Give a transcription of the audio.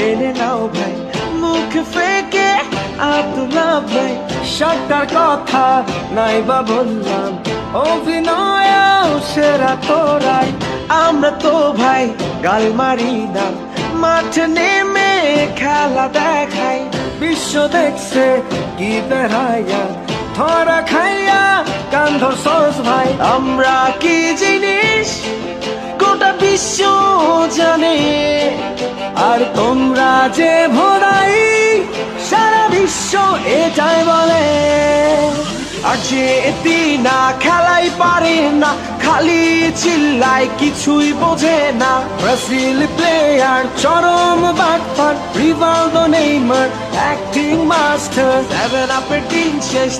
মেনে নাও ভাই, মুখ ফেকে আব্দুল্লাহ ভাই। সরকার কথা নাই বা বললাম, অভিনয় সেরা তোরাই। আমরা তো ভাই গাল মারি না, মাঠে নেমে খেলা দেখাই। বিশ্ব দেখছে কি দেখাইয়া, ধরা খাইয়া কান্ধর সস ভাই। আমরা কি জিনিস গোটা বিশ্ব জানে, আর তোমরা যে ভোলাই সারা বিশ্ব এটাই বলে। আর যে না খেলাই পারে না, খালি চিল্লায় কিছুই বোঝে না। ব্রাজিল প্লেয়ার চরম বাটপার, রিভালদো নেইমার অ্যাক্টিং মাস্টার। 7 আপের দিন শেষ।